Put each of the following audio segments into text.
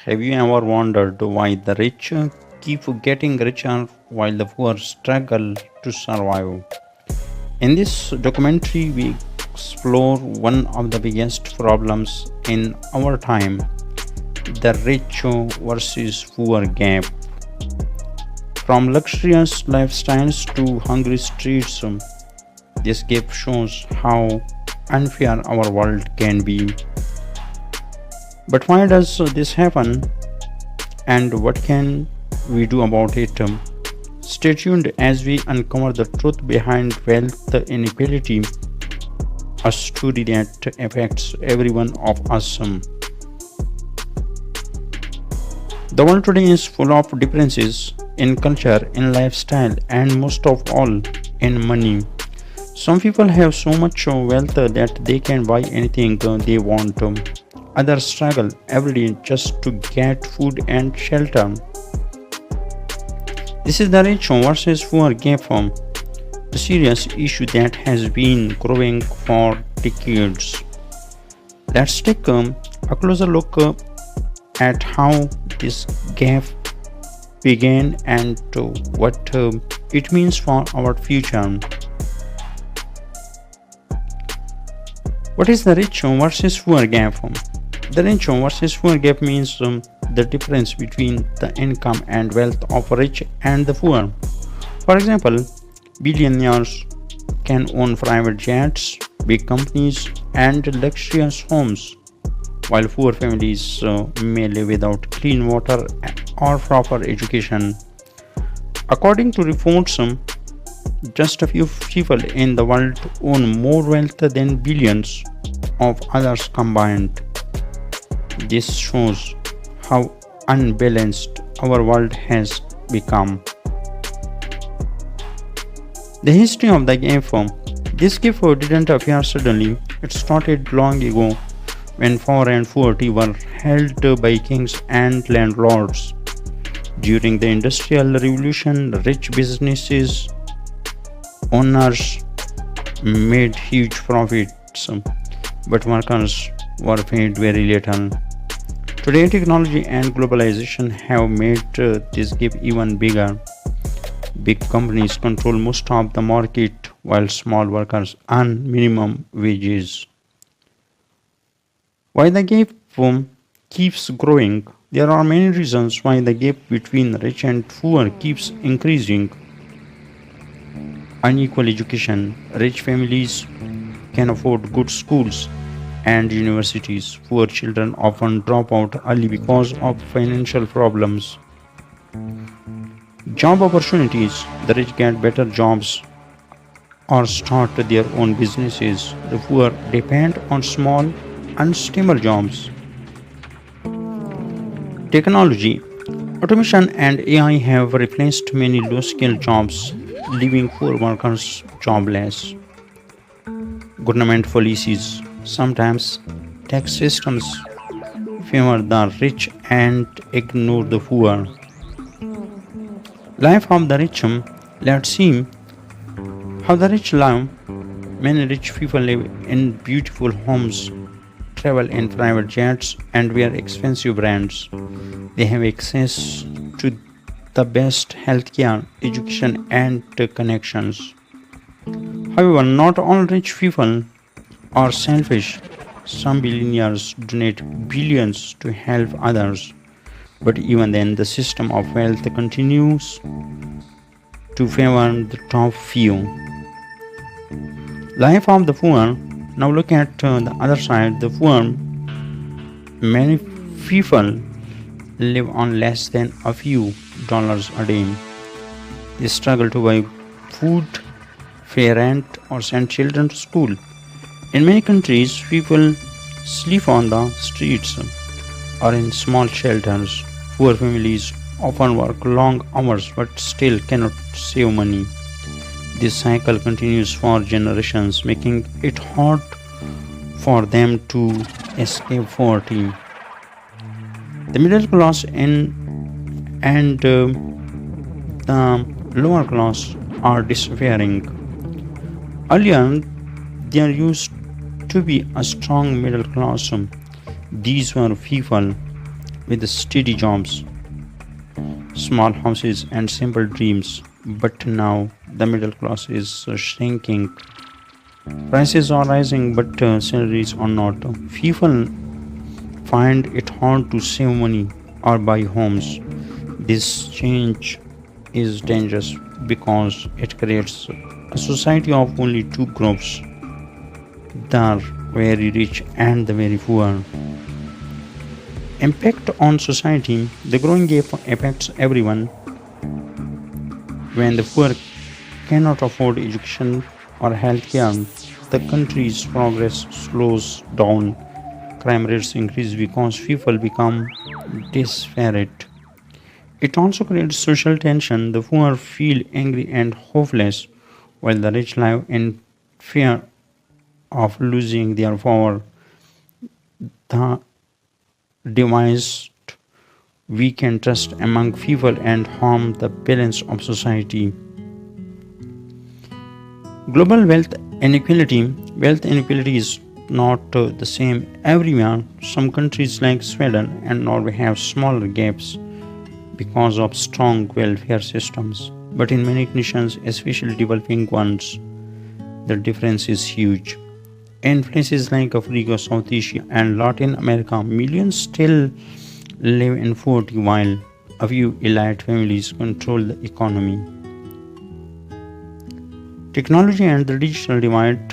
Have you ever wondered why the rich keep getting richer while the poor struggle to survive? In this documentary, we explore one of the biggest problems in our time, the rich versus poor gap. From luxurious lifestyles to hungry streets, this gap shows how unfair our world can be. But why does this happen and what can we do about it? Stay tuned as we uncover the truth behind wealth inequality, a story that affects every one of us. The world today is full of differences in culture, in lifestyle, and most of all, in money. Some people have so much wealth that they can buy anything they want. Others struggle every day just to get food and shelter. This is the rich versus poor gap, a serious issue that has been growing for decades. Let's take a closer look at how this gap began and what it means for our future. What is the rich versus poor gap? The rich versus poor gap means the difference between the income and wealth of rich and the poor. For example, billionaires can own private jets, big companies, and luxurious homes, while poor families may live without clean water or proper education. According to reports, just a few people in the world own more wealth than billions of others combined. This shows how unbalanced our world has become. The history of the gap. This gap didn't appear suddenly. It started long ago when power and poverty were held by kings and landlords. During the Industrial Revolution, rich businesses owners made huge profits, but workers were paid very little. Today, technology and globalization have made this gap even bigger. Big companies control most of the market while small workers earn minimum wages. Why the gap keeps growing? There are many reasons why the gap between rich and poor keeps increasing. Unequal education. Rich families can afford good schools and universities. Poor children often drop out early because of financial problems. Job opportunities. The rich get better jobs or start their own businesses. The poor depend on small, unstable jobs. Technology. Automation and AI have replaced many low skilled jobs, leaving poor workers jobless. Government policies. Sometimes tax systems favor the rich and ignore the poor. Life of the rich. Let's see how the rich live. Many rich people live in beautiful homes, travel in private jets, and wear expensive brands. They have access to the best healthcare, education, and connections. However, not all rich people are selfish. Some billionaires donate billions to help others, but even then, the system of wealth continues to favor the top few. Life of the poor. Now look at the other side. The poor. Many people live on less than a few dollars a day. They struggle to buy food, pay rent, or send children to school. In many countries, people sleep on the streets or in small shelters. Poor families often work long hours but still cannot save money. This cycle continues for generations, making it hard for them to escape poverty. The middle class and the lower class are disappearing. Earlier, there used to be a strong middle class. These were people with steady jobs, small houses, and simple dreams. But now the middle class is shrinking. Prices are rising, but salaries are not. People find it hard to save money or buy homes. This change is dangerous because it creates a society of only two groups, the very rich and the very poor. Impact on society: the growing gap affects everyone. When the poor cannot afford education or healthcare, the country's progress slows down. Crime rates increase because people become desperate. It also creates social tension. The poor feel angry and hopeless, while the rich live in fear of losing their power. The devised weaken trust among people and harm the balance of society. Global wealth inequality is not the same everywhere. Some countries like Sweden and Norway have smaller gaps because of strong welfare systems. But in many nations, especially developing ones, the difference is huge. In places like Africa, South Asia, and Latin America, millions still live in poverty while a few elite families control the economy. Technology and the digital divide.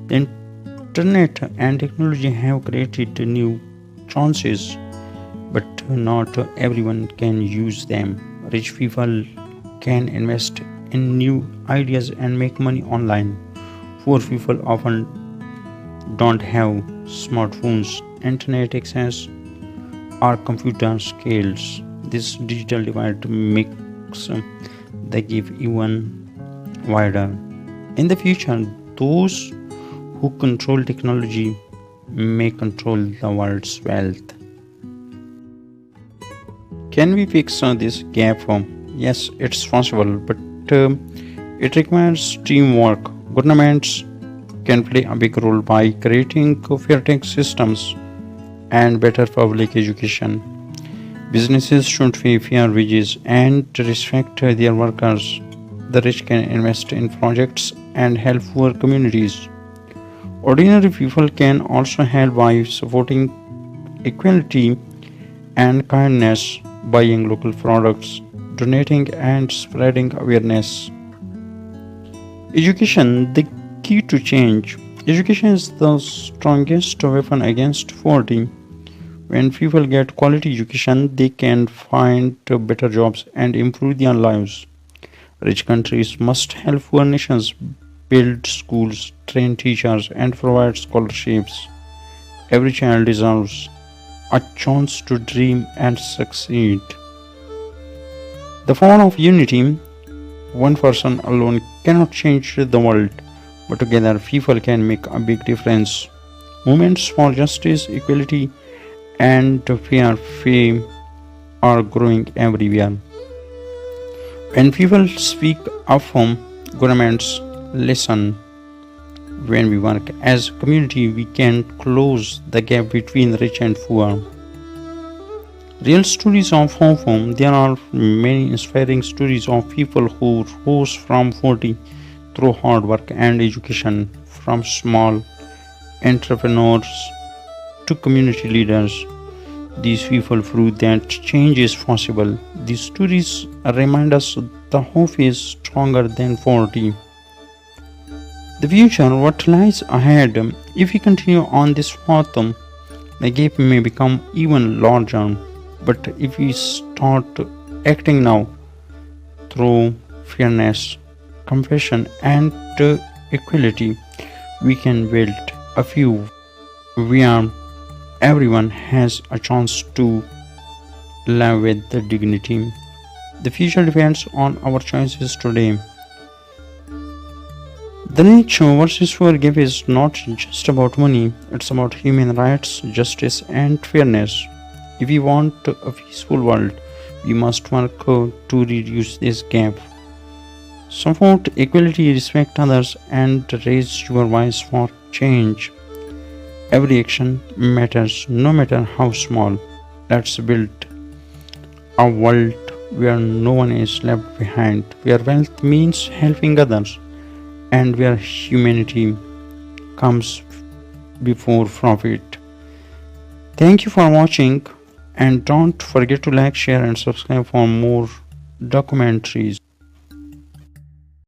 The internet and technology have created new chances, but not everyone can use them. Rich people can invest in new ideas and make money online. Poor people often don't have smartphones, internet access, or computer skills. This digital divide makes the gap even wider. In the future, those who control technology may control the world's wealth. Can we fix this gap? Yes, it's possible, but it requires teamwork. Governments can play a big role by creating fair tax systems and better public education. Businesses should pay fair wages and respect their workers. The rich can invest in projects and help poor communities. Ordinary people can also help by supporting equality and kindness, buying local products, donating, and spreading awareness. Education, the key to change. Education is the strongest weapon against poverty. When people get quality education, they can find better jobs and improve their lives. Rich countries must help poor nations build schools, train teachers, and provide scholarships. Every child deserves a chance to dream and succeed. The power of unity. One person alone cannot change the world, but together people can make a big difference. Movements for justice, equality, and fair pay are growing everywhere. When people speak up, governments listen. When we work as a community, we can close the gap between rich and poor. Real stories of hope. There are many inspiring stories of people who rose from poverty through hard work and education, from small entrepreneurs to community leaders. These people prove that change is possible. These stories remind us that hope is stronger than poverty. The future, what lies ahead? If we continue on this path, the gap may become even larger. But if we start acting now through fairness, compassion, and equality, we can build a few where everyone has a chance to live with dignity. The future depends on our choices today. The rich versus poor gap is not just about money, it's about human rights, justice, and fairness. If we want a peaceful world, we must work to reduce this gap. Support equality, respect others, and raise your voice for change. Every action matters, no matter how small. Let's build a world where no one is left behind, where wealth means helping others, and where humanity comes before profit. Thank you for watching, and don't forget to like, share, and subscribe for more documentaries.